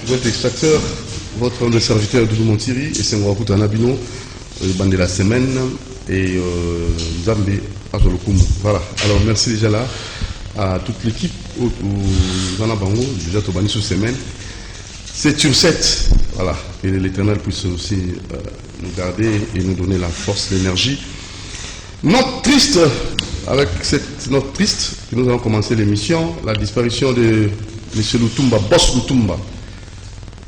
Votre extracteur, votre homme de serviteur Doudou Montiri et c'est Ngwakuta Nabino, bande de la semaine et Zambé Azolokumu. Voilà. Alors merci déjà là à toute l'équipe au Zanabango, déjà Tobani sous semaine. 7 sur 7. Voilà. Et l'Éternel puisse aussi nous garder et nous donner la force, l'énergie. Note triste, avec cette note triste que nous allons commencer l'émission, la disparition de M. Lutumba, Boss Lutumba.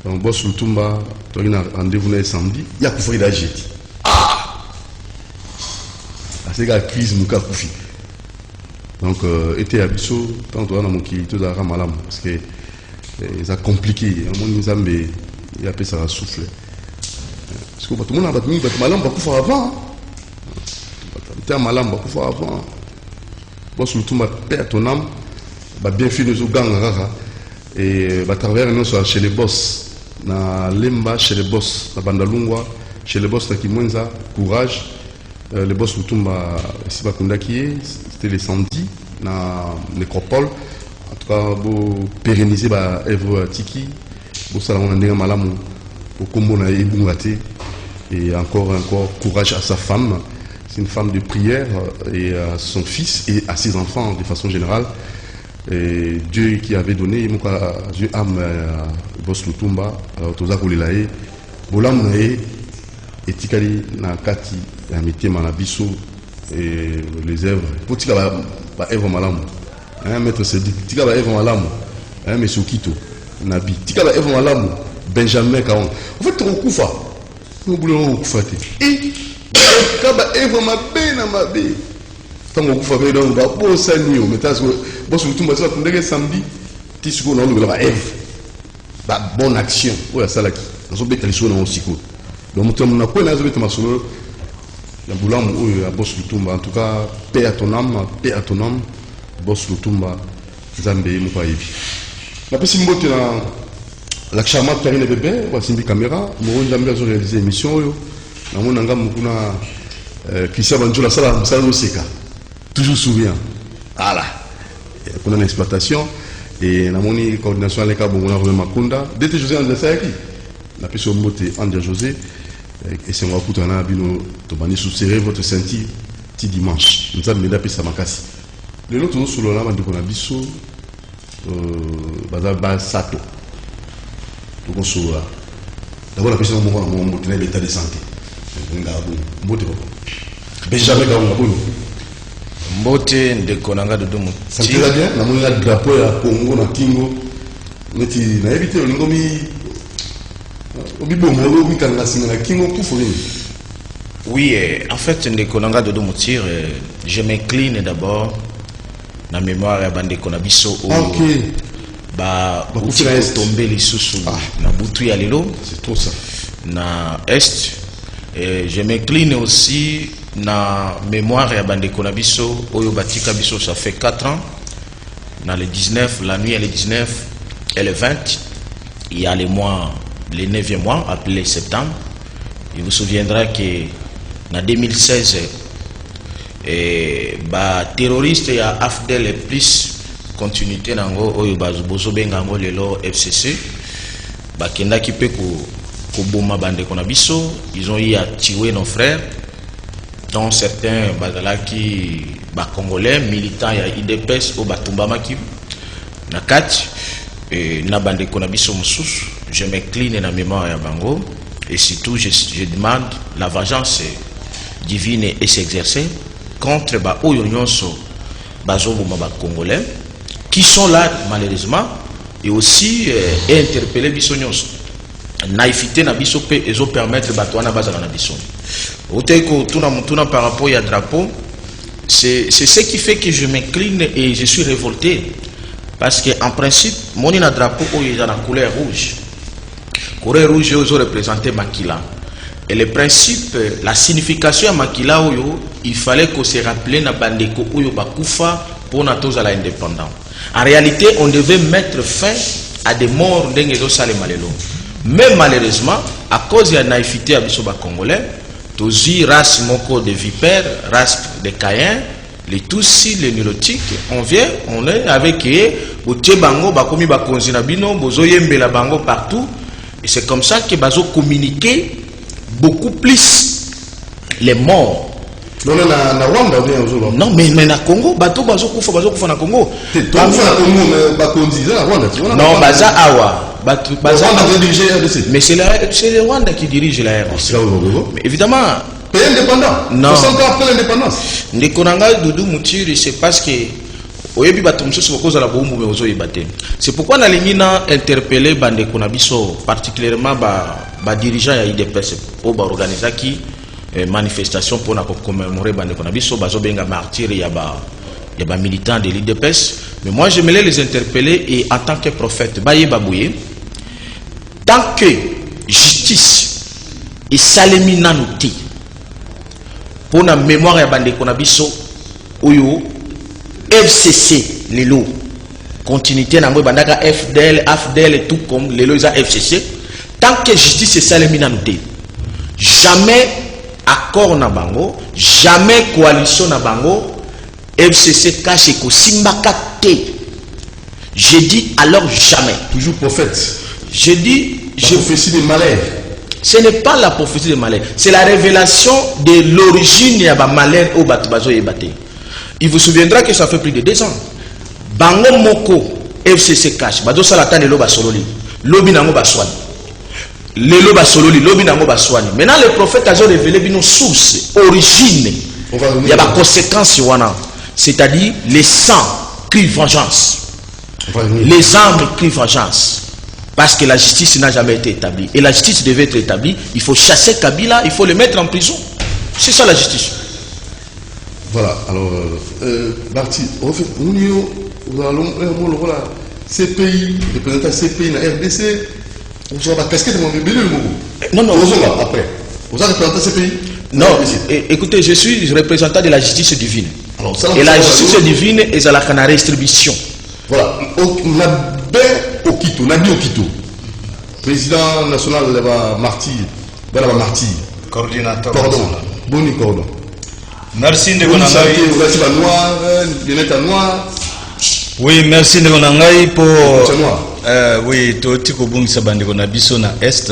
Donc, Boss Lutumba, tu as un rendez-vous samedi, il y a Koufri d'Agiti. Ah! C'est la crise Mouka Koufi. Donc, été à Bissau, tant que tu as mon qui tout à Ramalam, parce que ça a compliqué. Il y a ça a soufflé. Parce que tout le monde a battu Malam, va Koufa avant. Tu as Malam, va Koufa avant. Boss Lutumba, paix à ton âme, va bien finir nos gangs rara. Et va travailler chez les boss. Na Lemba chez les boss, na Bandalungwa, chez les boss na Kimwenza, courage. Les boss Lutumba, si va c'était les samedis, na nécropole. En tout cas, pour pérenniser Evo Tiki, pour ça on a un malamu, pour combo na Ebungate. Et encore courage à sa femme. C'est une femme de prière et à son fils et à ses enfants de façon générale. Et Dieu qui avait donné, Dieu âme Boss Lutumba, alors Toza Koulilae, Bolam Nae, et Tikali Nakati, et Mité Manabiso, et les œuvres. Pour Tika ba Eva Malamu, maître Cédric, Tika ba Eva Malamu, Monsieur Kito, Nabi, Tika ba Eva Malamu, Benjamin Kaon. En fait, on koufa, nous voulons koufa. Et Kaba Eva Mabé na Mabé. Tant qu'on fait donc va pour s'annuler mais t'as Boss Lutumba ça pour le samedi tu sais qu'on a le va Eve ba bonne action ouais ça là qui nous obéit les choses dans aussi quoi donc on a quoi nous obéit ma solo la boulam ou Boss Lutumba en tout cas paix à ton âme Boss Lutumba Zambé mo pas yebi la personne mbote la charmante Karine bébé wa simbi caméra mo Zambé a réalisé émission yo na mon ngam kuna Christian Banjola sala musala oseka toujours souvient. Voilà. On a une exploitation et on a une coordination avec Abongona Makunda. Dès que José André Sayaki, on a pu se monter André José et c'est moi qui a pu sous serrer votre senti petit dimanche. Nous avons mis ça makasi. Le lot sur le lama de Konabiso, Bazaba Sato. Donc on se voit. D'abord la question de mon l'état de santé. Benjamin Gaoun. Mbote ndeko nanga Doudou Montiri. Ça me va bien, on a le drapeau à Congo, na Kingo. Mais tu n'as évité, on a oui, en fait, ndeko nanga Doudou Montiri, je m'incline d'abord na mémoire ya bandeko na biso o bouti tomber les sous na butu ya lelo. C'est trop ça. Na est, et je m'incline aussi na mémoire ya bandeko na biso oyo batika biso, ça fait 4 ans dans le 19, la nuit et le 19 et le 20, il y a le mois, le 9e mois appelé septembre. Il vous souviendra que en 2016 terroriste ya AFDEL et plus continuité nango oyo bazo benga ngo lelo FCC bakenda ki pe ko boma bandeko na biso, ils ont eu à tuer nos frères, dont certains bazalaki congolais militants ya IDPS au Batumbamaki na kati et na bandeko na biso mususu. Je m'incline na mémoire ya bango et surtout je demande la vengeance divine et s'exercer contre oyo nyonso bazoboma ba congolais qui sont là malheureusement, et aussi interpeller biso nyonso naïfité na biso pe ezo permettre batwana bazala na biso. Oteko tuna par rapport à drapeau, c'est ce qui fait que je m'incline et je suis révolté parce que en principe mon drapeau il est dans la couleur rouge. Couleur rouge ils ont représenté Makila. Et le principe, la signification à Makila oyo, il fallait qu'on se rappelle na bandeko oyo bakufa pour na toza la indépendance. En réalité, on devait mettre fin à des morts d'engezo sale malelo. Mais malheureusement, à cause de la naïveté à biso ba congolais, tozi race moko de vipères, race de Caïens, les Tutsis, les Nilotiques, on est avec eux botie bango bakomi bakonzi na bino bozo yembela bango partout et c'est comme ça que bazo communiquer beaucoup plus les morts. Non, na Rwanda bien aujourd'hui. Non, mais na Congo, bato bazo kufa na Congo. Non, baza awa. Mais c'est le Rwanda qui dirige la RDC. Mais évidemment. Pays indépendant. Non. 60 ans après l'indépendance. Ndekonanga Doudou Moutiri, c'est parce que oyebi bato mosusu bakoza la bombu mais ozo yebate. C'est pourquoi na lingi na interpeller bande konabiso particulièrement ba dirigeant ya IDPS pour ba organiser qui manifestation pour commémorer bande konabiso bazo benga martyr ya ba militants de l'IDPS. Mais moi j'aimerais les interpeller et en tant que prophète baye babouye tant que justice et salemina nouti pour la mémoire ya bande konabiso oyo FCC lelo continuité na bandaka FDL et tout comme lelo isa FCC tant que justice et salemina nouti jamais accord na bango, jamais coalition na bango, FCC cache ko simbaka te. Je dis alors jamais. Toujours prophète. Je dis la prophétie des malheurs. Ce n'est pas la prophétie des malheurs, c'est la révélation de l'origine ya ba malheur au batubazo yebate. Il vous souviendra que ça fait plus de 2 ans. Bango moko FCC cache bazo salata de loba sololi. Lobi nango baswani. Lelo basololi lobi nango baswani. Maintenant le prophète a révélé une source, origine. Il y a des conséquences wana. C'est-à-dire les sangs crient vengeance. Les âmes crient vengeance. Parce que la justice n'a jamais été établie. Et la justice devait être établie. Il faut chasser Kabila, il faut le mettre en prison. C'est ça la justice. Voilà, alors, Barty, nous allons voir CPI, le président CPI na RDC. Vous avez la casquette de mon bébé. Non, non. Après. Vous avez représenté ce pays? Non, écoutez, je suis représentant de la justice divine. Alors, ça, et la justice divine est à la restribution. Voilà. On a bien au Quito, on a bien au Quito. Président national, Marty, coordinateur. Cordon. Boni Cordon. Merci de noir. Oui, merci de pour. Oui, toti kobungisa bandeko na biso na est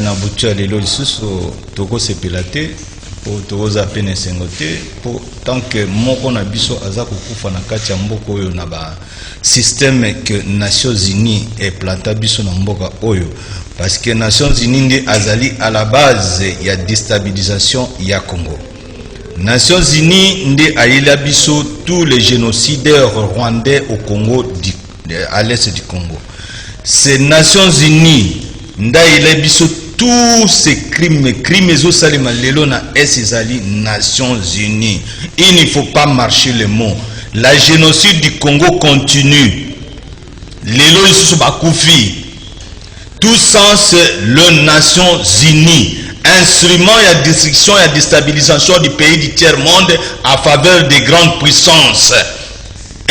na butu ya lelo lisusu tokosepela te po tokoza pe na esengo te po tant que moko na biso aza kokufa na kati ya mboka oyo na ba système que Nations Unies eplanta biso na mboka oyo parce que Nations Unies nde azali à la base ya déstabilisation ya Congo. Nations Unies nde ayela biso tous les génocidaires rwandais au Congo à l'est du Congo. Ces Nations Unies ndaïla biso tous ces crimes au salima lelo na esizali Nations Unies. Il ne faut pas marcher le mot. La génocide du Congo continue. Lelo isusu bakufi. Tout sens le Nations Unies. Instrument et destruction et déstabilisation du pays du tiers-monde à faveur des grandes puissances.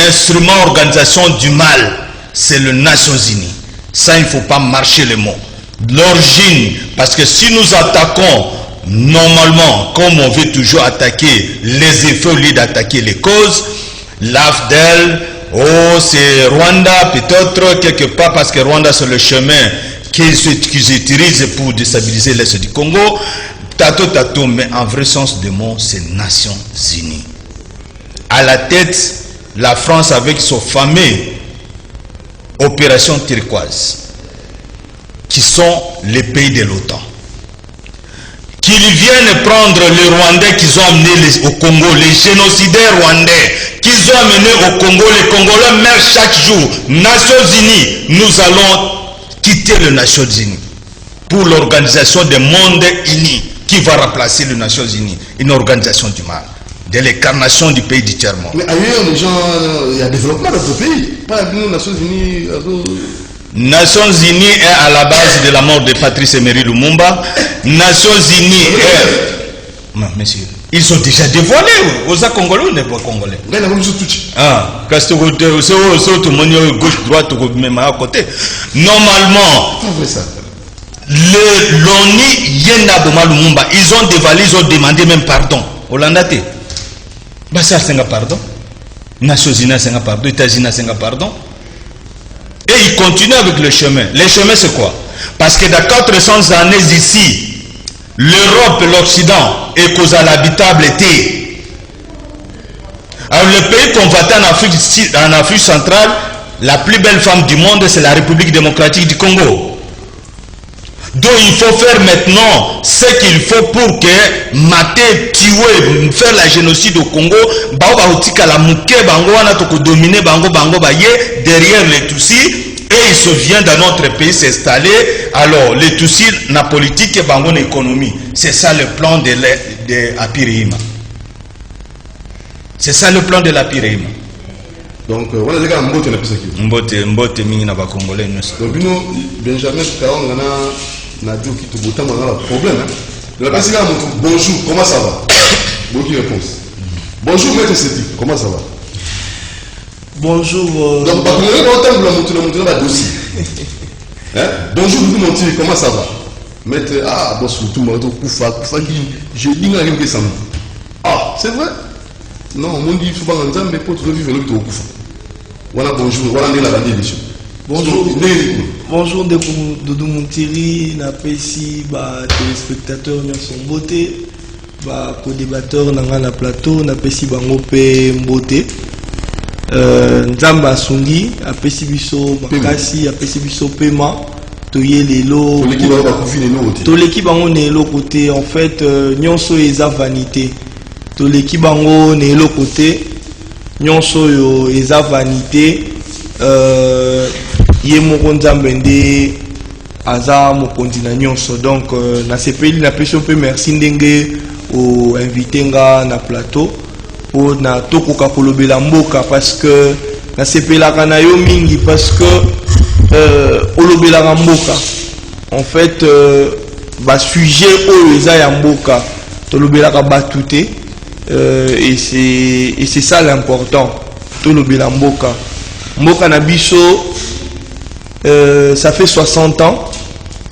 Instrument organisation du mal, c'est le Nations Unies. Ça, il ne faut pas marcher le mot. L'origine, parce que si nous attaquons normalement, comme on veut toujours attaquer les effets au lieu d'attaquer les causes, l'AFDEL, oh c'est Rwanda, peut-être quelque part, parce que Rwanda c'est le chemin qu'ils utilisent pour déstabiliser l'Est du Congo, tato, mais en vrai sens du mot, c'est Nations Unies. À la tête, la France avec son fameux opération turquoise, qui sont les pays de l'OTAN, qu'ils viennent prendre les Rwandais qu'ils ont amenés au Congo, les génocidaires rwandais qu'ils ont amenés au Congo, les Congolais meurent chaque jour. Nations Unies, nous allons quitter les Nations Unies pour l'organisation des mondes unis qui va remplacer les Nations Unies, une organisation du mal, de l'incarnation du pays du tiers-monde. Mais ailleurs, les gens, il y a développement dans ce pays, pas nous, Nations Unies. Nations Unies est à la base de la mort de Patrice Emery Lumumba. Nations Unies est... Monsieur, ils sont déjà dévoilés. Aux Congolais ou n'est pas Congolais? Ah, parce que c'est gauche, droite, même à côté. Normalement, l'ONU Yenda Boma Lumumba, ils ont dévoilé, ils ont demandé même pardon. Hollandais. Bah ça c'est un pardon. Nations Unies c'est un pardon. États-Unis c'est un pardon. Et il continue avec le chemin. Le chemin, c'est quoi? Parce que dans 400 années ici, l'Europe et l'Occident est cause à l'habitable été. Alors le pays combattant en Afrique centrale, la plus belle femme du monde, c'est la République démocratique du Congo. Donc il faut faire maintenant ce qu'il faut pour que mater, tuer, faire la génocide au Congo, derrière les Tutsis, et il se vient dans notre pays s'installer. Alors les Tutsis, la politique et l'économie, c'est ça le plan de Apirima. C'est ça le plan de l'Apirima. Donc voilà les gars, mbote na pesa ki. Mbote mingi na ba Congolais nyonso. Donc bino Benjamin Kaonga na dio ki to botama na problème. La pesa ka moto bonjour, comment ça va? Bonne réponse. Bonjour maître Seti, comment ça va? Bonjour. Donc ba Congolais ba temble la moto na dossier. Hein? Bonjour tout mon tir, comment ça va? Maître boss tout mo to kufa ki je dinga ngem ke sam. Ah, c'est vrai? Non, on dit souvent en disant mais pour te vivre le tout kufa. Voilà, bonjour, voilà la radio émission. Bonjour, bonjour Doudou Montiri, napesi ba téléspectateurs nyonso mbote, ba co-débatteur nanga na plateau, napesi bango pe mbote. Nzamba Sungi, apesi biso makasi, apesi biso pema, toye lelo. To l'équipe bango nelo côté en fait nyonso eza vanité. To l'équipe bango nelo côté nyonso yo eza vanité. Ye moko nzambe nde aza mokonzi na nyonso. Donc na sepeli na peso pe merci ndenge o invité nga na plateau pour na tokoka kolobela mboka parce que na sepelaka na yo mingi parce que olobela mboka en fait ba sujet oyo eza ya mboka tolobelaka batute et c'est ça l'important. Tolobela mboka mboka na biso ça fait 60 ans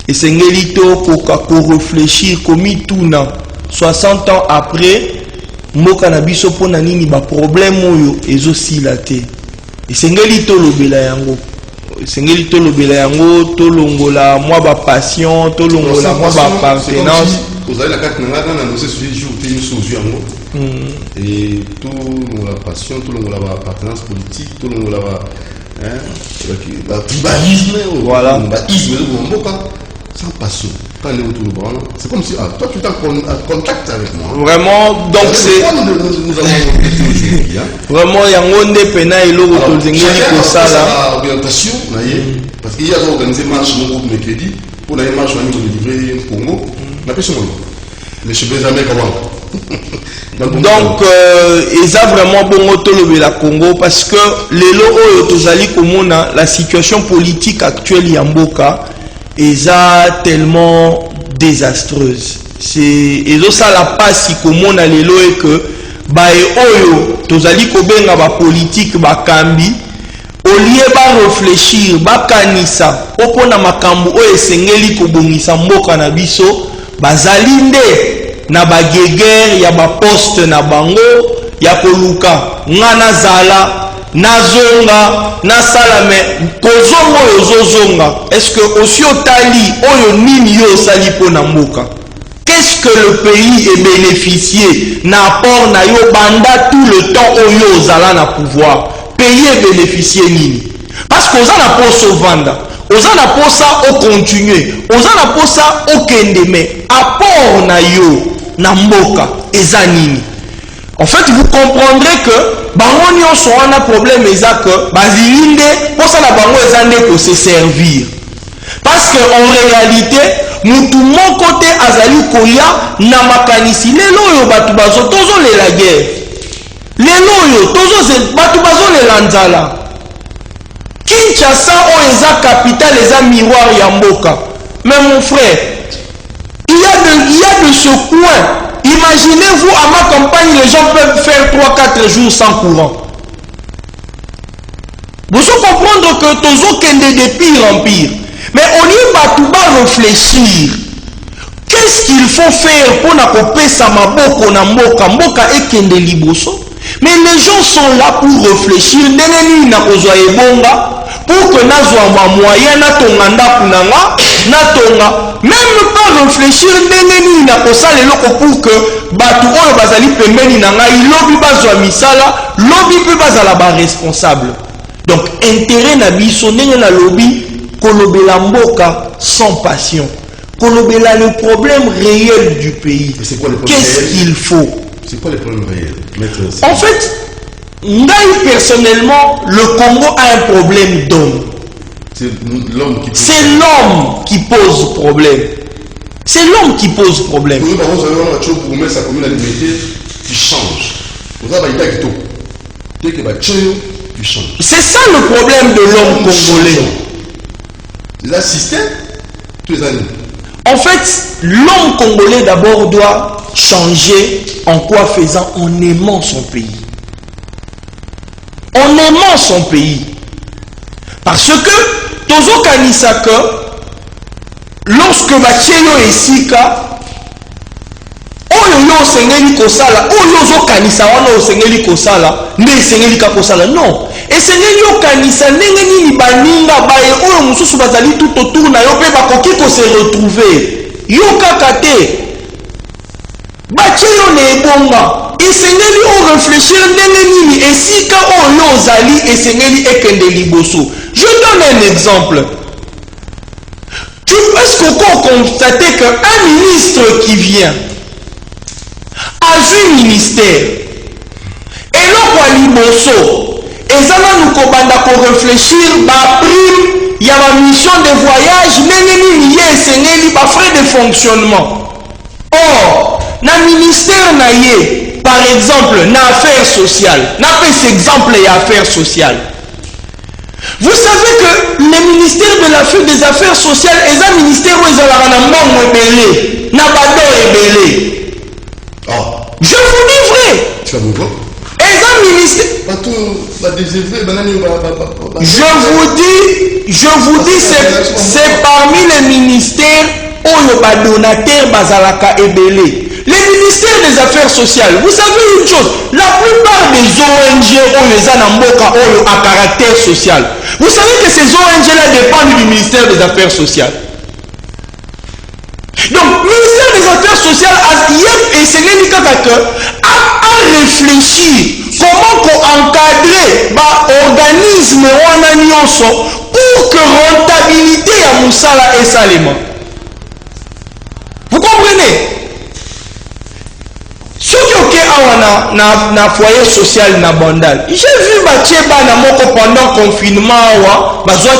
et c'est ngelito ko réfléchir komi tuna 60 ans après mboka na biso pona nini ba problème oyo ezosila te et c'est ngelito lobela yango tolongola moi ba passion tolongola moi ba appartenance vous avez la carte na na ce jour te nous sous yango et tout la passion tout la appartenance politique tout la tribalisme, voilà. Sans passion. Quand les autour de c'est comme si toi tu es en contact avec moi. Vraiment, donc c'est. Nous avons vraiment, il y a un monde pena et l'autre pour ça là. Orientation, parce qu'il y a organisé marche mon groupe mercredi pour aller marche au niveau de livrer Congo. La personne, mais je ne vais jamais comment. Donc ils ont vraiment bon autolobé la Congo parce que les lots tozali komona la situation politique actuelle ya mboka est tellement désastreuse. C'est ils ont ça la passe komona les lots et que ba oyo tozali kobenga ba politique ba kambi au lieu ba réfléchir ba kanisa opona makambo oyo esengeli kobongisa mboka na biso bazali nde na bageger ya ba poste na bango ya koluka ngana zala nazonga na salame kozongo yozozonga. Est-ce que aussi otali oyo nini yo sali pona mboka? Qu'est-ce que le pays est bénéficié na apport na yo banda tout le temps oyo zala na pouvoir? Pays est bénéficié nini? Parce que oza na poso vanda, oza na posa au continuer, oza na posa au kende, mais apport na yo na mboka eza nini? En fait vous comprendrez que bango nyonso wana problème eza que bazilinde posa na bango eza nde ko se servir, parce que en réalité mutu moko te azali koya na makanisi lelo oyo batu tozolela guerre, lelo oyo batu bazolela nzala. Kinshasa oyo eza capitale eza miroir ya mboka. Mais mon frère, il y a de ce coin. Imaginez-vous à ma campagne, les gens peuvent faire 3-4 jours sans courant. Vous devez comprendre que tous kende de pire en pire. Mais on y va réfléchir. Qu'est-ce qu'il faut faire pour n'akoper sa maboko na mboka et kende liboso? Mais les gens sont là pour réfléchir. pour que nazwa moyen natonga ndaku nanga natonga même pas réfléchir ndenge nini na kosala eloko pour que batu oyo bazali pembeni na ngai lobi bazwa misala lobi mpe bazala ba responsable. Donc intérêt na biso ndenge na lobi kolobela mboka sans passion, kolobela le problème réel du pays. Qu'est-ce qu'il faut? C'est quoi les problèmes réels? En fait, Ngaï, personnellement, le Congo a un problème d'homme. C'est l'homme qui pose. C'est l'homme qui pose problème. C'est l'homme qui pose problème. C'est ça le problème de l'homme congolais. C'est un système tous les années. En fait, l'homme congolais d'abord doit changer en quoi faisant? En aimant son pays. En aimant son pays. Parce que, Tozo Kanisaka, lorsque Bachelo et Sika, Oyo Sengeli Kosala, Oyo Zo Kanisa, Oyo Sengeli Kosala, Ne Sengeli Kosala, non. Et Sengeli Kanisa, Nengeni Baninga, Baye, Oyo Mususu Bazali tout autour, na Yope Bakoki ko se retrouver. Yo Kakate, Bachelo ne Bonga. Esengeli o réfléchir ndenge nini esika oyo ozali esengeli ekende liboso. Je donne un exemple. Est-ce qu'on constate qu'un ministre qui vient a vu ministère et l'on liboso ezana nous kobanda ko réfléchir ba prime ya ma mission de voyage ndenge nini ye esengeli ba frais de fonctionnement. Or na ministère na ye par exemple, na affaires sociales, na pas exemple et affaires sociales. Vous savez que le ministère de des affaires sociales est un ministère où ils ont belé, na bado belé. Je vous dis vrai. Tu vas me voir. Je vous dis, c'est parmi les ministères où le donateur bazalaka ebelé. Les ministères des Affaires sociales, vous savez une chose, la plupart des ONG ont les anamboka à caractère social. Vous savez que ces ONG-là dépendent du ministère des Affaires sociales. Donc, le ministère des Affaires sociales a réfléchi comment encadrer l'organisme pour que rentabilité à Moussala et Salema. Vous comprenez? Ce qui est na foyer social na bandal. J'ai vu Bacheba na moko pendant le confinement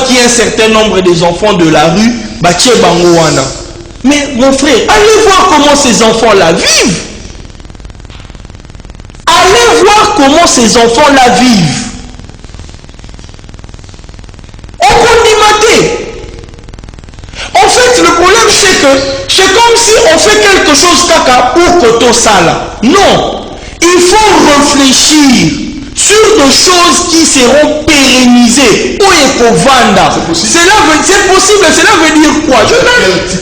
qui un certain nombre des enfants de la rue Bacheba ngouana. Mais mon frère, allez voir comment ces enfants-là vivent. Allez voir comment ces enfants-là vivent. On condimate. En fait, le problème c'est que c'est comme si on fait quelque chose caca pour que tout ça là. Non. Il faut réfléchir sur des choses qui seront pérennisées. Où est pour vendre? C'est possible. Cela veut dire quoi? Je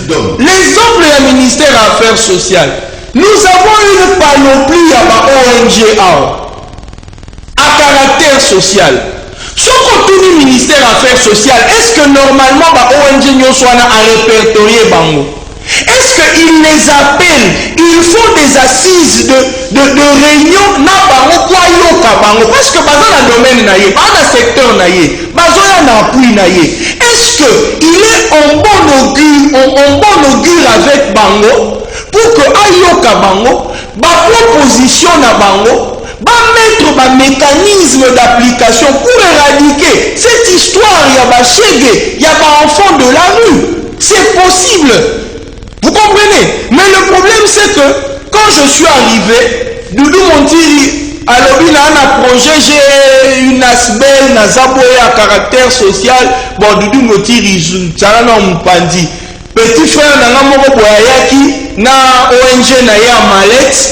donne l'exemple du ministère des Affaires sociales. Nous avons une panoplie à ONG à caractère social. Ce qu'on dit ministère des Affaires sociales, est-ce que normalement ONG soit à répertorier bango? Est-ce qu'ils les appellent? Ils font des assises de réunion parce que dans le domaine dans le secteur est-ce qu'il est en bon augure avec bango pour que ayoka bango proposition na bango mettre un mécanisme d'application pour éradiquer cette histoire il y a enfants de la rue. C'est possible. Vous comprenez? Mais le problème c'est que quand je suis arrivé, Doudou Montiri à l'obina un projet, j'ai une asbel nazaboye à caractère social. Bon, Doudou Montiri Tchalana Mpandi, petit frère nanga moko boyaki na ONG na ya Malette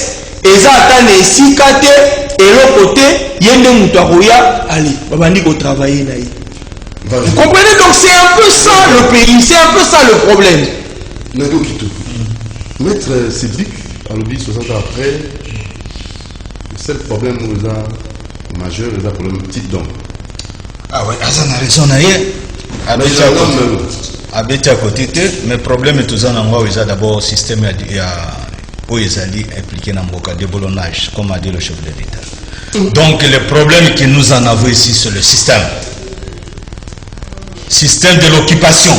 eza atane esikate et l'autre côté yende mutakoya allez babandi ko travailler na yi. Vous comprenez? Donc c'est un peu ça le pays, c'est un peu ça le problème. Maître Cédric, à l'objet 60 ans après, le seul problème majeur, c'est le problème petit don. Ah oui, ça n'a raison rien. Abeti à côté, mais le problème est toujours d'abord système où ils allaient impliquer dans le déboulonnage, comme a dit le chef de l'État. Donc le problème que nous en avons ici, c'est le système. Système de l'occupation.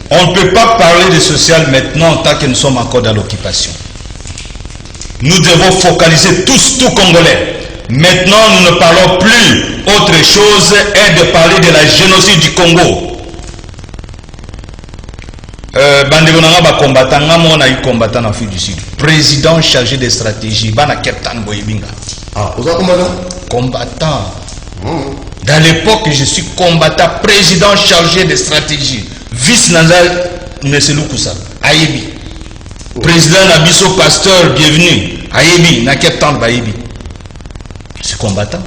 On ne peut pas parler de social maintenant tant que nous sommes encore dans l'occupation. Nous devons focaliser tout Congolais. Maintenant, nous ne parlons plus autre chose et de parler de la génocide du Congo. Bandegonanga ba combattant, on a eu combattant en Afrique du Sud. Président chargé de stratégie, Bana Captain Boyebinga. Ah, vous êtes combattant? Combattant. Dans l'époque, je suis combattant, président chargé de stratégie. Vice Nazal, M. Lukusa, Ayebi. Président Nabiso, pasteur, bienvenue. Ayebi, na Captain Bayebi. Je suis combattant.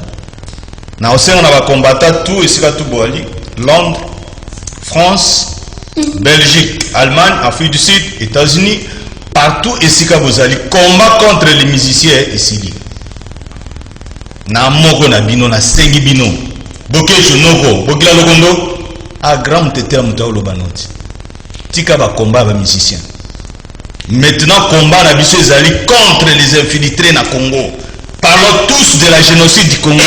Na aussi on a combattant tout ici là tout Boali, Londres, France, Belgique, Allemagne, Afrique du Sud, États-Unis, partout ici là vous allez combat contre les musiciens ici. Na moko na bino na sengi bino. Boke jonoko, bokila lokondo a grand tete mutao lobanoti. Tika ba combat ba musiciens. Maintenant combat na biso ezali contre les infiltrés na Congo. Parlons tous de la génocide du Congo.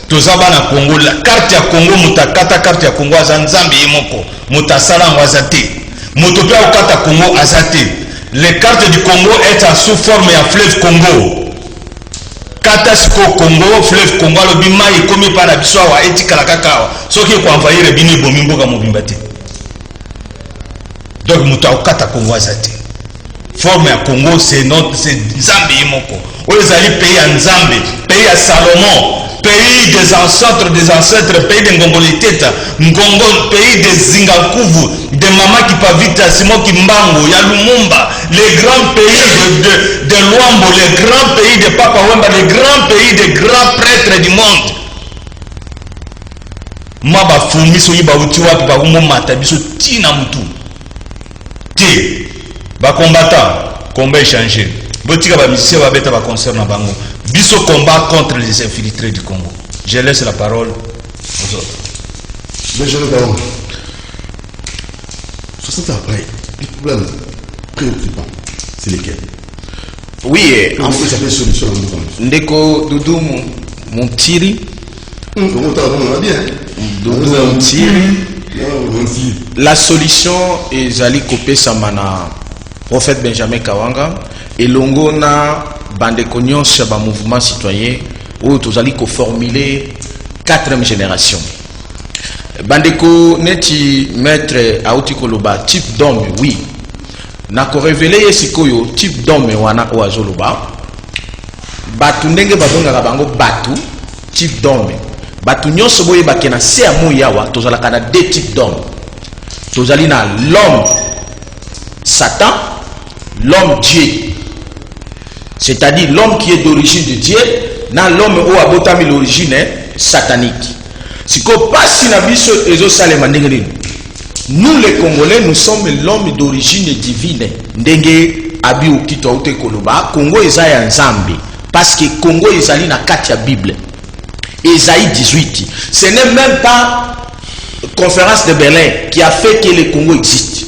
Tozaba na Congo, la carte ya Congo mutakata carte ya Congo azanzambi yemoko, mutasala ngwazate. Mutopia ukata Congo azate. Les cartes du Congo est sous forme ya fleuve Congo. Kata siko Congo, fleuve Congo lobima ekomi pa na biso wa etikala kakawa. Soki ko envahir bini bomimboka mobimbate. Donc mutakata Congo azate. Forme à Congo, c'est Nzambi Imoko. Oyezali pays à Nzambi, pays à Salomon, pays des ancêtres, pays de Ngongoliteta, Ngongo, pays des Zingakuvu, des Mama Kipavita, Simon Kimbango, Yalumumba, les grands pays de Luambo, les grands pays de Papa Wemba, les grands pays des grands prêtres du monde. Maba Fumiso Yibawutiwa, Pagumo Matabiso, Tina Mutu. T. Ba combattant, combat échangé. Botika ba musicien ba beta ba concert na bango. Biso combat contre les infiltrés du Congo. Je laisse la parole aux autres. Benjamin Baron. 60 ans après, les problèmes préoccupants, c'est lesquels? Oui, en fait, ça fait solution à nous. Ndeko Doudou Montiri. On a bien. Doudou Montiri. La solution est Zali Kopé Samana. Prophète Benjamin Kawanga et Longona Bandekonion Shaba mouvement citoyen où tous allez formuler 4e génération. Bandeko neti maître Aouti Koloba type d'homme oui. Nako révélé sikoyo type d'homme wana oazoloba. Batu ndenge bazonga bango batu type d'homme. Batu nyonso boye bakena se amu yawa tozala kana deux types d'hommes. Tozali na l'homme Satan, l'homme Dieu, c'est-à-dire l'homme qui est d'origine de Dieu, na l'homme où abotami l'origine satanique. Si ko pasi na biso ezo salema ndenge. Nous les Congolais, nous sommes l'homme d'origine divine. Ndenge abi ukito ute koloba, Congo ezaya nzambe parce que Congo ezali na kati ya Bible. Ésaïe 18. Ce n'est même pas conférence de Berlin qui a fait que le Congo existe.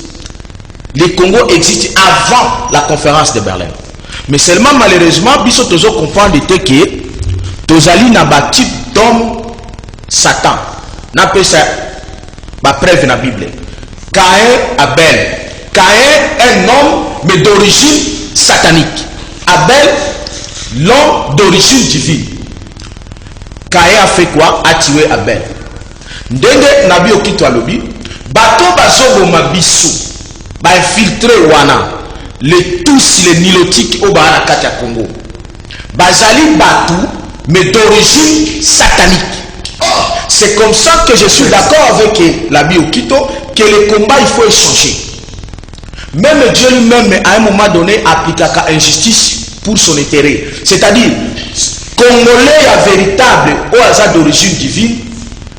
Le Congo existe avant la conférence de Berlin. Mais seulement malheureusement, biso tozo comprendre que tozali na ba type d'homme Satan. Na pesa ba preuve na Bible. Caïn, Abel. Caïn, un homme mais d'origine satanique. Abel, l'homme d'origine divine. Caïn a fait quoi? A tué Abel. Ndenge nabi okito alobi, bato bazoboma biso, ba infiltré wana, les tous les nilotiques au Bahana Katia Congo. Bazali batou, mais d'origine satanique. C'est comme ça que je suis d'accord avec la Biokito que le combat il faut échanger. Même Dieu lui-même à un moment donné appliquera injustice pour son intérêt. C'est-à-dire, Congolais à véritable au hasard d'origine divine,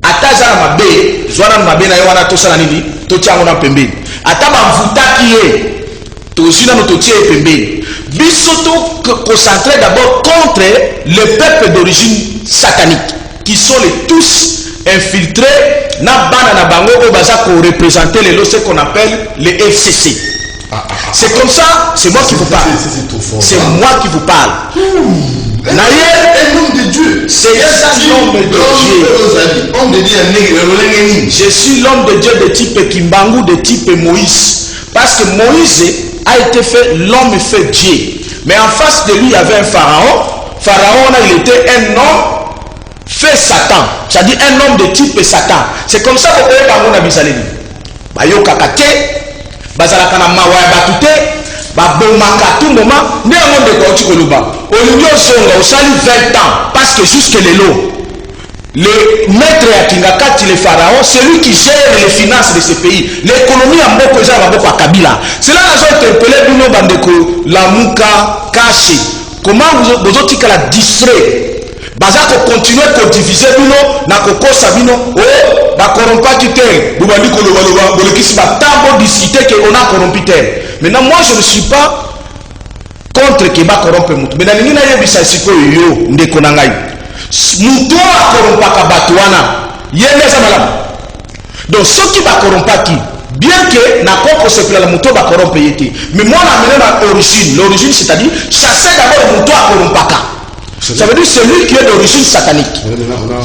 ataza na mabe, zwana na mabe na yo wana tosala nini, totia ngona pembeni. Ata ba mvuta kiye, tosina no totie pembeni. Bisoto concentré d'abord contre les peuples d'origine satanique, qui sont les tous infiltrés na bana na bango au baza ko représenter les ce qu'on appelle les FCC. C'est comme ça, c'est moi qui vous parle. C'est moi qui vous parle. Un homme de Dieu. C'est ça l'homme de Dieu. Je suis l'homme de Dieu de type Kimbangu, de type Moïse. Parce que Moïse a été fait l'homme fait Dieu. Mais en face de lui, il y avait un pharaon. Pharaon, il était un homme fait Satan. C'est-à-dire un homme de type Satan. C'est comme ça que vous voyez dans Bisaleni. Bayo kakate. Bazalaka na mawa ya batute ba bomaka tout moment ne monde ko tikoloba olingo songa osali 20 ans parce que jusque le maître ya kingakati le pharaon, c'est lui qui gère les finances de ce pays, l'économie en boko za boko à Kabila. C'est là que j'ai interpellé bino bandeko Lamuka Kashi, comment vous autres la distrait baza ko continuer ko diviser bino na ko kosa bino oh ba corrompre terre bu bandi ko loba bolekisi ba tambo discuter que on a corrompu terre. Maintenant moi je ne suis pas contre que ba corrompre mutu, mais na ningi na yebisa siko yo ndeko na ngai mutu a corrompaka bato wana yende za malamu. Donc ceux qui ba corrompaki bien que na koko se pela mutu ba corrompre yete, mais moi na mena na l'origine c'est-à-dire chasser d'abord mutu a corrompaka. Ça veut dire celui qui est d'origine satanique. On a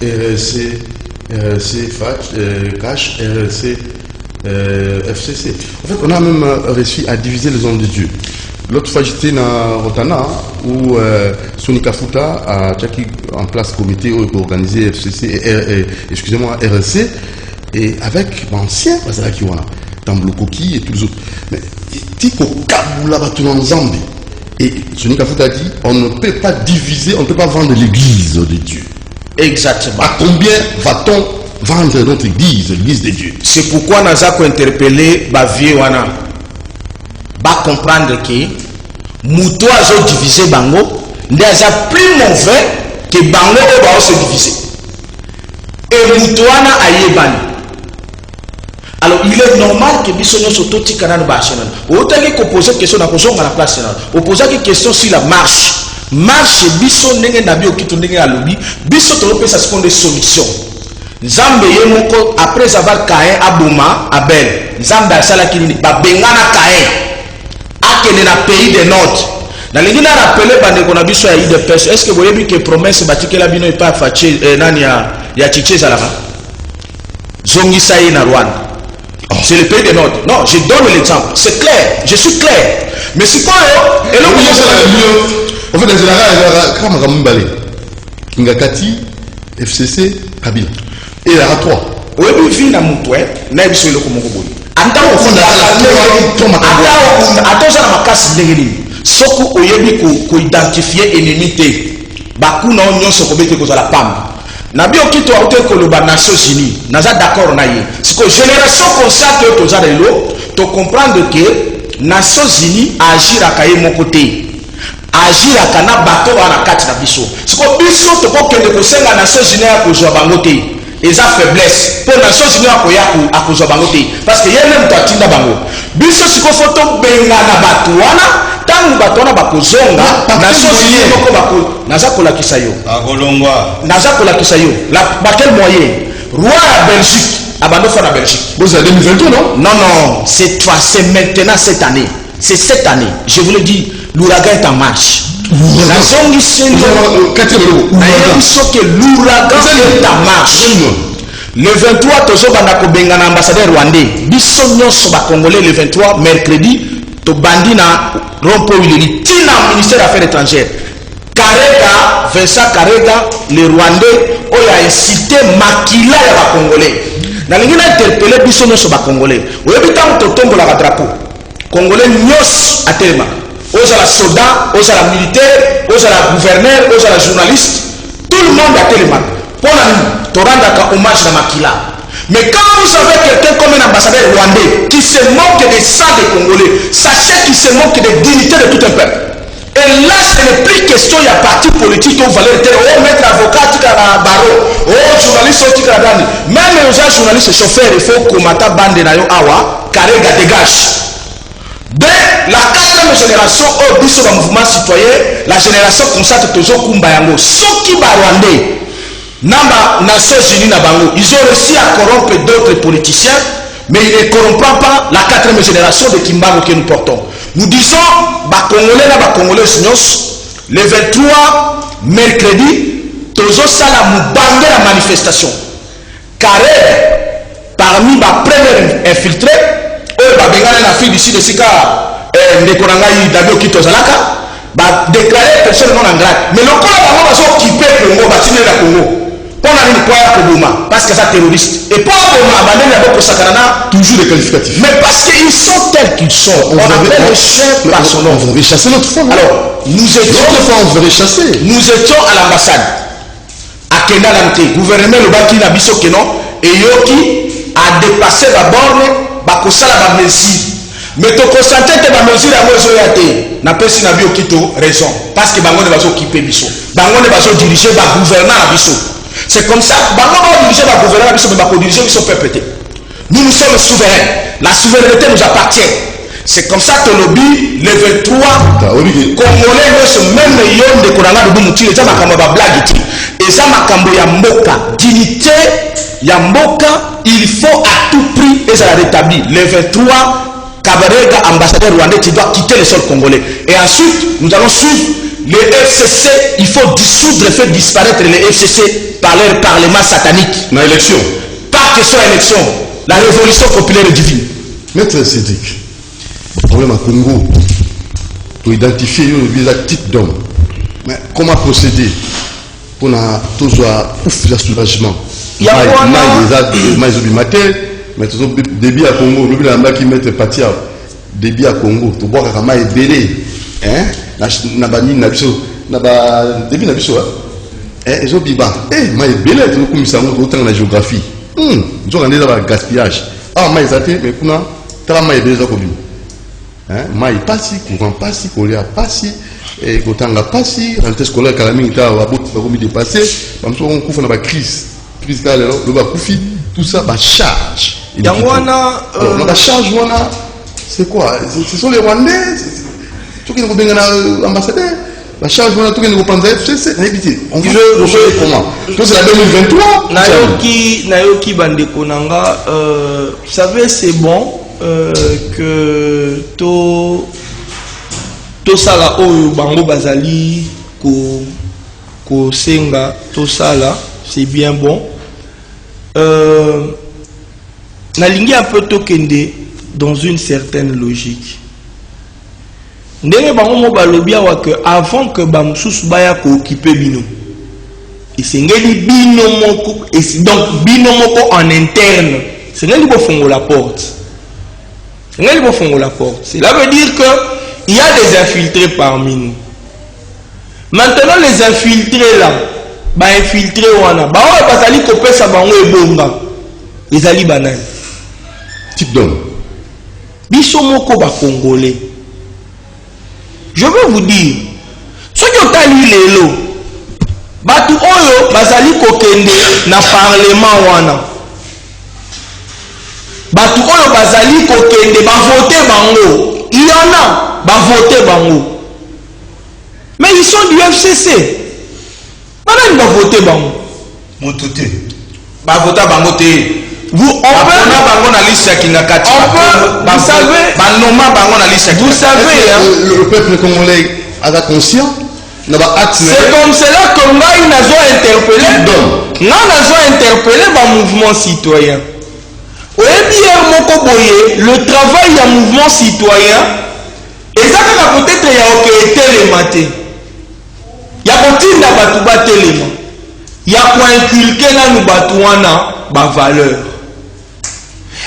RLC, Cash, RLC, FCC. En fait, on a même réussi à diviser les hommes de Dieu. L'autre fois, j'étais dans Rotana, où Sonika Futa a mis en place un comité pour organiser FCC et RLC, et avec l'ancien Bazala Kiwana, Tamblokoki et tous les autres. Mais Tiko Kabula Batounan Zambi. Et Sonika Futa a dit, on ne peut pas diviser, on ne peut pas vendre l'église de Dieu. Exactement. À combien va-t-on vendre notre église, l'église de Dieu? C'est pourquoi nous avons interpellé Bavie Wana. Ba comprendre que Mouto a divisé Bango, n'est plus mauvais que Bango va se diviser. Et Mouto a yébani. Alors il est normal que Bissonio soit tout canal bachana. Autant que poser question na kozonga na place na. Opposer que question sur la marche. Marche biso ndenge na bio kitu ndenge ya lobi. Biso to pesa ce qu'on des solutions. Nzambe yemoko après avoir Caïn aboma Abel. Nzambe asala kinini ba bengana Caïn. Akene na pays de nord. Na lingi na rappeler bande kona biso ya IDPS. Est-ce que vous voyez que promesse batikela bino pas faché nani ya chiche zalaka? Zongisa na Rwanda. C'est le pays des Nord. Non, je donne l'exemple. C'est clair. Je suis clair. Mais c'est quoi et là, en fait, dans le Ngakati, FCC, Kabila. Et il y a 3. Oui, oui, il y a un moutoue. Il y a un moutoue. Soko oyebi ko identifier ennemité bakuna nyonso ko bete ko za la pam na bio kito auto ko lo ba Nations Unies naza d'accord na ye c'est que génération consciente to za lelo to comprendre que Nations Unies agir akaye mon côté agir akana bato na kati na biso c'est que biso to ko kende ko senga Nations Unies ko zo bango te eza faiblesse pour Nations Unies ko ya ko zo bango te parce que yene mto atinda bango biso siko photo benga na bato wana tangu batona bakozonga Nations Unies moko bako naza kolakisa yo akolongwa naza kolakisa yo la quel moyen roi à Belgique abando fa na Belgique bon c'est 2022 non non c'est maintenant cette année c'est cette année je vous le dis l'ouragan est en marche la zongi sendo que l'ouragan est en marche le 23 tozo banda ko benga na ambassadeur rwandais biso nyonso ba congolais le 23 mercredi to bandi na rompo wilili tina ministère des affaires étrangères Karega Vincent Karega le rwandais oya incité makila ya ba congolais na lingi na interpeller biso nyonso ba congolais oyebi tango to tombola ka drapeau congolais nyos atelema ozala soldat ozala militaire ozala gouverneur ozala journaliste tout le monde atelema pour la toranda hommage na makila. Mais quand vous avez quelqu'un comme un ambassadeur rwandais qui se moque des sang des Congolais, sachez qu'il se moque des dignités de tout un peuple. Et là, ce n'est plus question, il y a parti politique où valeur tel, oh, maître avocat, tu as barreau, oh, journaliste, tu as dani. Même les gens journalistes chauffeurs, il faut commander bande na yo awa, Karega dégage. de la 4e génération au biso ba mouvement citoyen, la génération constate toujours Kumbayango. Ceux qui ba Rwandais, Namba Nations Unies na bango, ils ont réussi à corrompre d'autres politiciens, mais ils ne corrompent pas la 4e génération de Kimbango que nous portons. Nous disons, ba Congolais na ba Congolais le 23 mercredi, toujours ça la moubangé la manifestation. Carré, parmi ma première infiltrée, eux ba bengana na fille d'ici de Sika, Ndekonangai Dabio Kito Zalaka, ba déclaré personne non en grade. Mais le corps là va s'occuper Congo, ba tiner la Congo. On a une quoi pour Bouma, parce que c'est terroriste. Et pour Bouma, abandonner d'abord pour Sakarana, toujours des qualificatifs. Mais parce qu'ils sont tels qu'ils sont. On appelle le chef par son nom. On veut chasser notre fois. Alors, nous étions. L'autre fois, on veut chasser. Nous étions à l'ambassade. À Kenya Lamte. Gouvernement le Baki Nabiso Kenon. Et Yoki a dépassé la borne. Bakosala la mesure. Mais tu constates que la mesure à moi, je n'a pas si Nabio Kito raison. Parce que Bango ne va s'occuper Biso. Bango ne va se diriger par gouvernement à Biso. C'est comme ça. Bango va diriger par gouvernement à Biso, mais Bango diriger Biso peuple. Nous sommes souverains. La souveraineté nous appartient. C'est comme ça que le lobby, le 23, Congolais, même les hommes de Koranga de Boumouti, les gens qui ont blague, et ça m'a cambié à Mboka. Dignité, Yamboka, il faut à tout prix, et ça l'a rétabli. Le 23, Kabarega, ambassadeur rwandais, tu dois quitter le sol congolais. Et ensuite, nous allons suivre les FCC. Il faut dissoudre, faire disparaître les FCC par leur parlement satanique. Dans l'élection. Pas question élection. La révolution populaire est divine. Maître Cédric, le problème à Congo, pour identifier les types d'hommes. Mais comment procéder pour toujours un soulagement? Il y a mais tout débit à Congo, le but qui met partir débit à Congo, tu vois que ma est belé, hein, na bani na biso, na ba débit na biso, hein, ils ont biba, ma est belé, tu comme ça autant la géographie, ils ont regardé dans le gaspillage, ma est athée, mais kuna, t'as ma est belé ça comme hein, ma est passé, courant passé, coléa passé, et kotanga passé, rentrée scolaire calamine t'as comme dépassé, comme ça on couvre dans la crise là, le bas koufi, tout ça, bah charge. La charge, c'est quoi? Ce sont les Rwandais, tout qui nous bien ambassadeur. La charge, tout qui nous prend FCC, on veut comment? Donc c'est la 2023. Nayoki Bandekonanga, vous savez, c'est bon que to sala oyo bango bazali ko senga to sala, c'est bien bon. Nalingi un peu tokende dans une certaine logique. Ndenge bango mo balobia wa que avant que bamsusu baya ko occuper bino. Et c'est ngeli bino moko et donc bino moko en interne. C'est ngeli bo fongo la porte. C'est ngeli bo fongo la porte. Cela veut dire que il y a des infiltrés parmi nous. Maintenant les infiltrés là, ba infiltré wana, ba o bazali kopesa bango ebonga. Ezali banani. Type d'homme. Biso moko ba Congolais. Je veux vous dire, ce que tali lelo, batu oyo bazali kokende na parlement wana. Batu oyo bazali kokende ba voter bango. Il y en a ba voter bango. Mais ils sont du FCC. Madame va voter bango. Mototé. Ba voter bango te. Vous savez, le peuple congolais a conscience. C'est comme cela que moi ils nous ont interpellé par mouvement citoyen. Le travail du mouvement citoyen, et ça peut-être il y a les matés. Il y a il y a quoi inculquer là nous batouana ma valeur.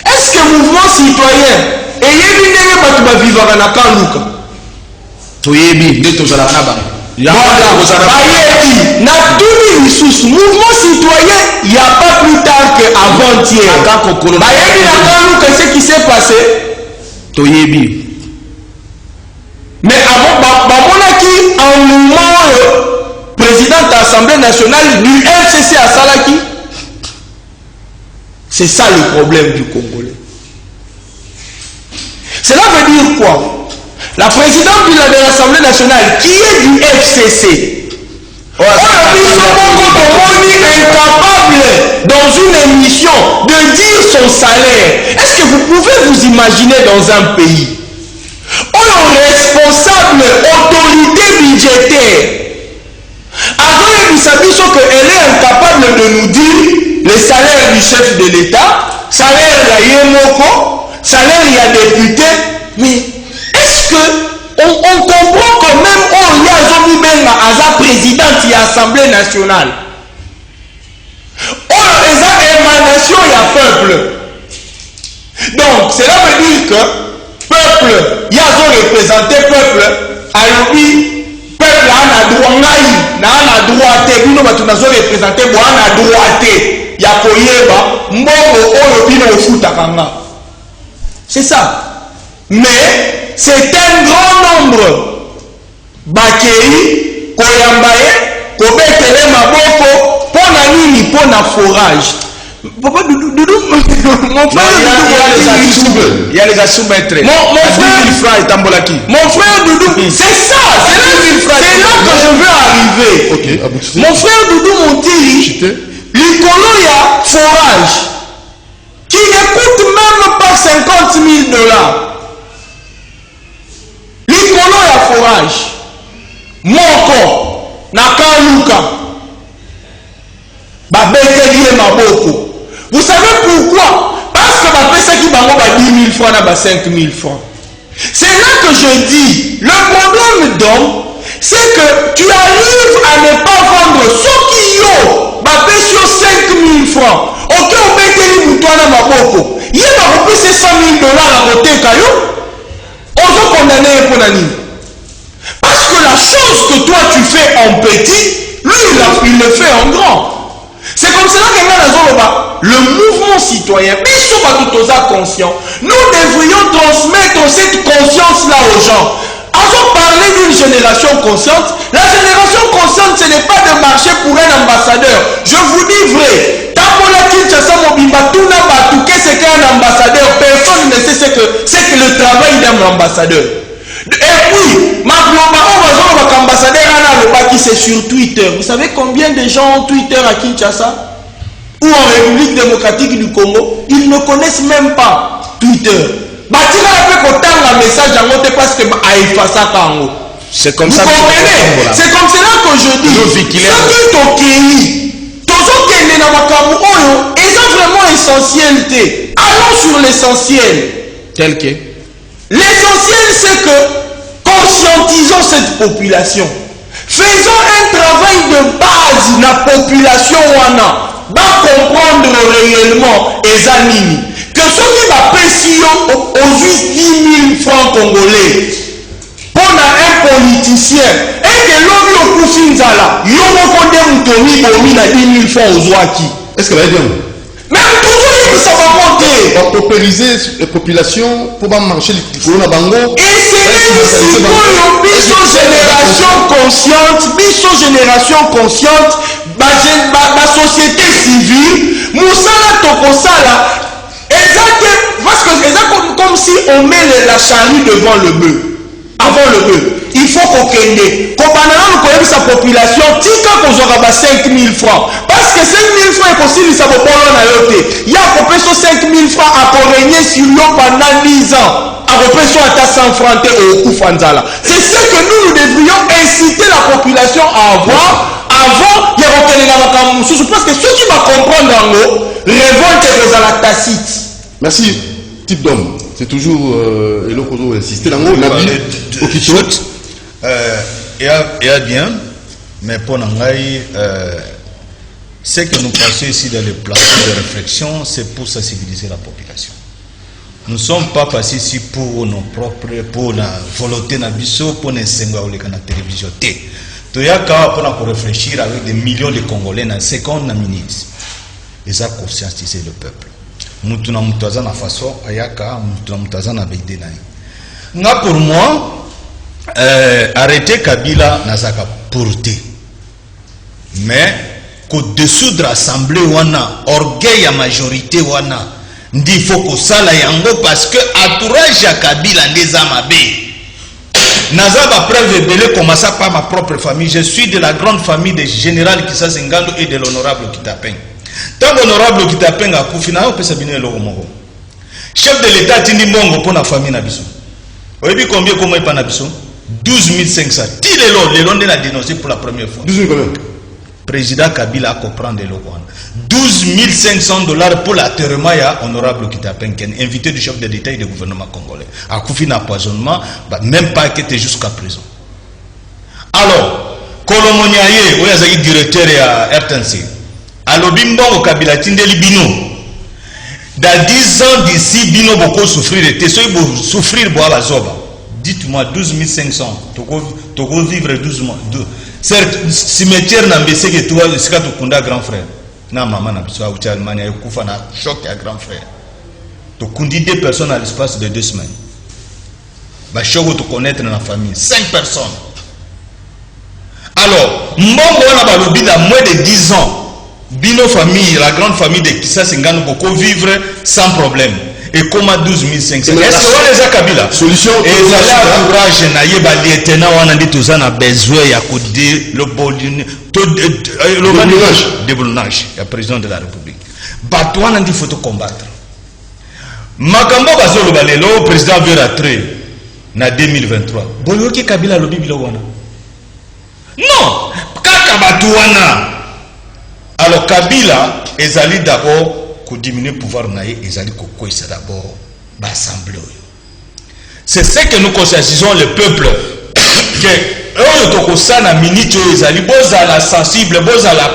Est-ce que le mouvement citoyen et il y a des vivre na kaluka toyebi de tozala na ba ya na tout les mouvement citoyen il y a pas plus tard que avant-hier bayebi na kaluka ce qui s'est passé toyebi mais avant bamonaki en mouvement président de l'Assemblée nationale du FCC à Salaki. C'est ça le problème du Congolais. Cela veut dire quoi? la présidente de l'Assemblée nationale qui est du FCC. Incapable dans une émission de dire son salaire. Est-ce que vous pouvez vous imaginer dans un pays où le responsable autorité budgétaire qu'elle est incapable de nous dire le salaire du chef de l'État, salaire de Yemoko, salaire de député, mais est-ce que on comprend quand même où il y a Zomi Benga à président de l'Assemblée nationale? Oh, il y a émanation, il y a peuple. Donc, cela veut dire que peuple, il y a représenté peuple, alors peuple a droit, na droit, bino batu nazo représenté, bo a droit, ya koyeba, mbongo oyo bino ofuta kanga. C'est ça. Mais c'est un grand nombre. Bakei, Koyambaye, Kobetele Maboko, pona nini, pona forage. Papa Doudou, mon frère il y a les assoumettres. Mon frère Doudou, c'est ça, c'est là que je veux arriver. Okay, mon frère Doudou Montiri, l'icolo ya forage, qui ne coûte même pas 50 000 $. L'icolo ya forage, moko, nakaluka, babeteli maboko. Vous savez pourquoi? Parce que ma pèse qui va 10 000 francs, n'a pas 5 000 francs. C'est là que je dis, le problème d'homme, c'est que tu arrives à ne pas vendre ce qui y ma pèse sur 5 000 francs. Ok, on peut te dire, toi, ma boko. Il y a pas plus de 100 000 $ à côté, caillou. On va condamner pour l'année. Parce que la chose que toi tu fais en petit, lui il le fait en grand. C'est comme cela que le mouvement citoyen, conscient, nous devrions transmettre cette conscience-là aux gens. Avant de parler d'une génération consciente, la génération consciente, ce n'est pas de marcher pour un ambassadeur. Je vous dis vrai, c'est qu'un ambassadeur, personne ne sait ce que le travail d'un ambassadeur. Et puis, ambassadeur qui c'est sur Twitter. Vous savez combien de gens ont Twitter à Kinshasa ou en République démocratique du Congo? Ils ne connaissent même pas Twitter. C'est comme ça. C'est comme cela que je dis. C'est vraiment essentiel. Allons sur l'essentiel. Tel que l'essentiel, c'est que conscientisons cette population. Faisons un travail de base dans la population wana. Va comprendre réellement les animes. Que ceux qui m'apprécient aux 10 000 francs congolais pour un politicien et que l'homme au Kouffinzala, il y a 10 000 francs aux Ouaki. Est-ce que va bien? Même toujours, ça va monter. On va paupériser la population pour marcher les colons à Bango. Et c'est génération consciente, la société civile, Moussala Tokosala, parce que comme si on met la charrue devant le bœuf. Avant le bœuf. Il faut qu'on kende. Qu'on connaît sa population, tika qu'on aura 5 000 francs. Parce que 5 000 francs est possible, ça va pas il y a à peu près 5 000 francs à régner sur l'eau pendant 10 ans. À peu près à 100 francs au Koufanzala. C'est ce que nous devrions inciter la population à avoir avant de retenir la Kamousou. Parce que ceux qui vont comprendre en haut, révolte dans la tacite. Merci, type d'homme. C'est toujours Elokozo insister dans le il y a bien, mais pour Nangaï, ce que nous passons ici dans les plateaux de réflexion, c'est pour sensibiliser la population. Nous ne sommes pas passés ici pour nos propres, pour la volonté de biso, pour nous senga ou les canaux de télévision. Toyaka pour réfléchir avec des millions de Congolais dans 50 minutes. Ils ont conscientisé le peuple. Nous tenons mutaza na façon ayaka, nous tenons mutaza na beide naï. Nga pour moi, arrêter Kabila nazaka porté. Mais qu'au-dessous de l'Assemblée wana, orgueil à majorité wana, il faut que ça la yango parce que entourage à Kabila n'est amabe. Naza ba preuve belé commença par ma propre famille. Je suis de la grande famille des général Kissa Sengando et de l'honorable Kitapeng. Tant l'honorable Kitapeng a koufina, on peut s'abiner le Romoro. Chef de l'État tindi mbongo pour la famille Nabiso. Vous savez combien comment il pas Nabiso? 12 500. Ti les Londres a dénoncé pour la première fois. 12 000 combien? Président Kabila a comprendre le Rwanda. 12 500 $ pour l'atterrement à honorable Kitapeng, invité du chef de l'État et du gouvernement congolais. A Koufi d'empoisonnement, même pas été jusqu'à présent. Alors, Kolomoniaye, où est le directeur à RTNC, à l'Obimbo Kabila Tindeli Bino, dans 10 ans d'ici, Bino beaucoup souffrir, et souffrir boire la zoba. Dites-moi 12 500, tu vas vivre 12 mois. Certes, cimetière n'a pas que toi, c'est quand tu connais grand frère. Non, maman n'a pas de Allemagne, il y a un choc à grand frère. Tu connais 2 personnes à l'espace de 2 semaines. Bah, choc tu connaître dans la famille. 5 personnes. Alors, Mbongo on a lobby dans moins de 10 ans. Bino famille, la grande famille de Kissa Sengano, beaucoup vivre sans problème. Et comme à 12 500. Est-ce que vous avez Kabila? Solution. Et vous avez un courage, naïe, lieutenant, on a dit tous on a besoin, il y a le déboulonnage, il y a président de la République. Bateau, on a dit qu'il faut combattre. Makambo Bazolo Balelo, président veut rentrer en 2023. Bon, qui Kabila lobby bilowana? Non, Kaka Batouana. Alors Kabila, ils allaient d'abord pour diminuer le pouvoir naïe, ils allaient c'est d'abord l'Assemblée. C'est ce que nous conscientisons le peuple. Que eux, na minute, ils allaient la sensible, la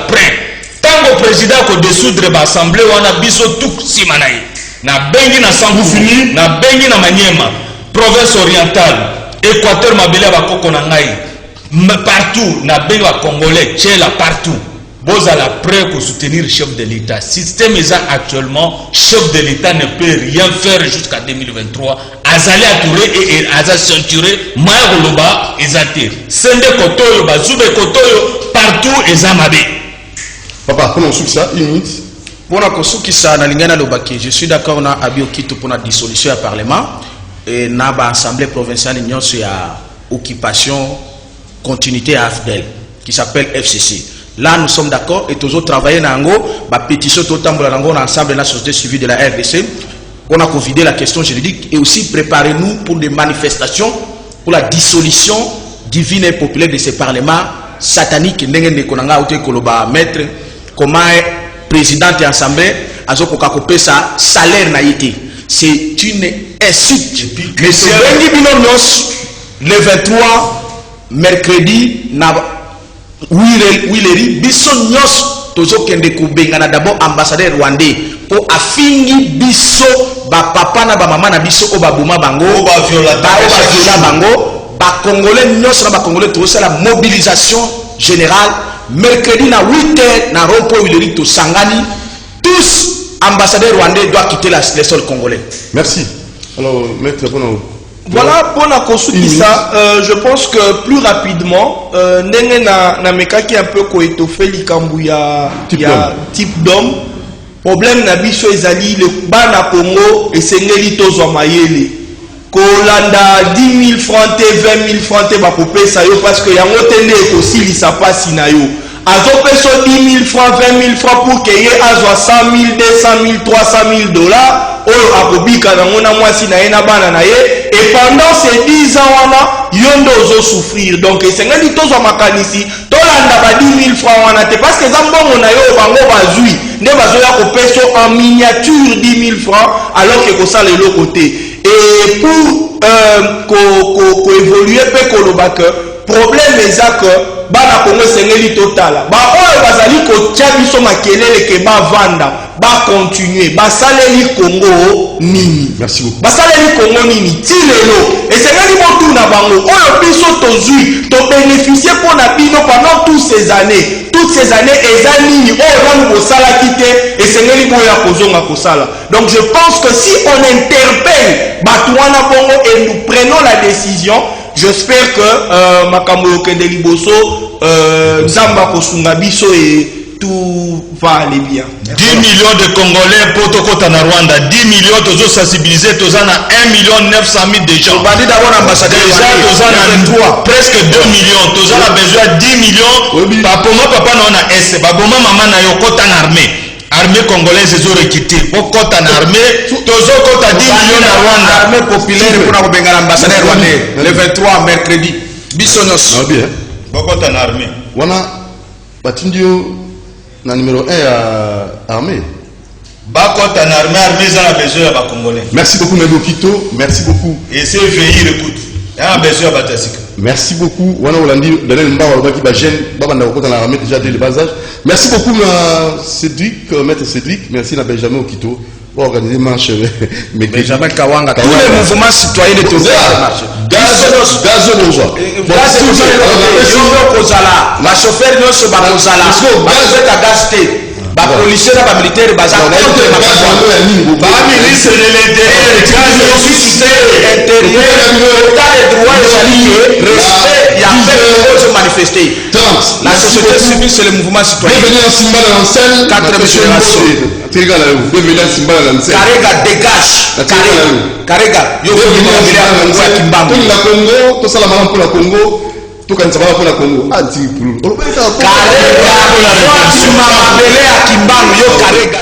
prêt. Tant que le président ko dissoudre l'Assemblée, on a biso tout simanaï. Na bengi na Sangoufini, na bengi na Maniema, province orientale, Équateur Mabele bakoko na ngai. Partout, na bengi wa Congolais, Tchela partout. Bozala prêt pour soutenir le chef de l'État. Système est actuellement, chef de l'État ne peut rien faire jusqu'à 2023. Azali Atouré et Azali ceinturé, Maïroloba, Ezate. Sende Kotoyo, Bazube Kotoyo, partout Ezamabe. Papa, comment on souffle ça? Une minute. Pour la Kosukisa, Nalingana Lobaki, je suis d'accord na Abiokito pour la dissolution du Parlement et na l'Assemblée provinciale union sur la occupation, continuité à AFDEL, qui s'appelle FCC. Là, nous sommes d'accord et tous autres travaillons dans la pétition totalement dans l'ensemble de la société civile de la RDC. On a convidé la question juridique et aussi préparez-nous pour des manifestations pour la dissolution divine et populaire de ces parlements sataniques. Maître, comment président et assemblée, sa salaire n'a été. C'est une insulte. Monsieur le 23 mercredi, Willery, biso nyos tozo kende kubengana d'abord ambassadeur rwandais pour afingi biso ba papa na ba mama na biso o babuma bango ba viola bango ba congolais nyos na ba congolais tozo la mobilisation générale mercredi na 8h na rond-point Willery to sangani tous ambassadeurs rwandais doivent quitter les sols congolais. Merci. Alors maître voilà, pour la ça, je pense que plus rapidement, Nene na meka qui un peu ko étoffé l'ikambouya type d'homme. Problème na biso ezali le bana Congo et sengeli tozo mayele. Kolanda 10 000 francs, 20 000 francs te bakopé ça yo parce que yango tende ko sili sa pasi na yo. Azo peso 10 000 francs, 20 000 francs pour que ye azwa 100 000, 200 000, 300 000 $. Oyo akobika na ngona mwasi na ye na bana na ye et pendant ces 10 ans wana yondo ozo souffrir donc esengeli tozwa makanisi tolanda ba 10 000 francs wana te parce que zambongo na yo bango bazui nde bazoya kopeso en miniature 10 000 francs alors que kosala eloko te et pour évoluer pe koloba que problème eza que bana Congo esengeli totala ba oyo bazali kotia biso makelele ke bavanda ba continuer basaleli Congo nini. Merci beaucoup. Basaleli Congo nini tilelo esengeli motu na bango oyo biso tozui to bénéficier pour na bino pendant toutes ces années eza nini oyo bano bosala kite esengeli boya kozonga kosala. Donc je pense que si on interpelle batuana bongo et nous prenons la décision, j'espère que makambo yokende liboso nzamba kosunga biso et tout va aller bien. 10 millions de Congolais pour Tokota na Rwanda, 10 millions de sensibiliser, tozana 1 900 000 de gens. Déjà, tozana presque 2 millions, tozana besoin 10 millions. Papoma papa na S, baboma maman na yokota na armée. Armée congolaise est recrutée. Pour kota na armée, tozo kota 10 millions na Rwanda. Armée populaire pour na ambassadeur rwandais le 23 mercredi. Bisonyos. Ah bien. Bokota na armée. Wana batindio na numéro 1 à armée. Bakota na armée za na besoin ba congolais. Merci beaucoup Nego Kito, merci beaucoup. Et c'est veiller écoute. Ya besoin batasika. Merci beaucoup. Wana Olandi Daniel Mbawa Lobaki ba jeune baba na kota na armée déjà dès le bas âge. Merci beaucoup Cédric, maître Cédric, merci na Benjamin Okito pour organiser marche mais Benjamin Kawanga tous les mouvements citoyens de Togo marche. Gazo bonjour. Gaz yo kozala, la chauffeur no so ba kozala. Ba ka gasté. Ba policier na ba militaire ba za contre ba ministre de l'intérieur intérieur état de droit et respect ya fait se manifester. La société civile c'est le mouvement citoyen. Bienvenue à Simba dans l'enseigne. 4e génération. Bienvenue à Simba dans l'enseigne. Karega dégage. Karega yo Kimbambo. La Congo, tout ça la maman pour la Congo. Tout quand ça va pour la Congo. Ah, tu pour. Karega. Yo Kimbambo yo Karega.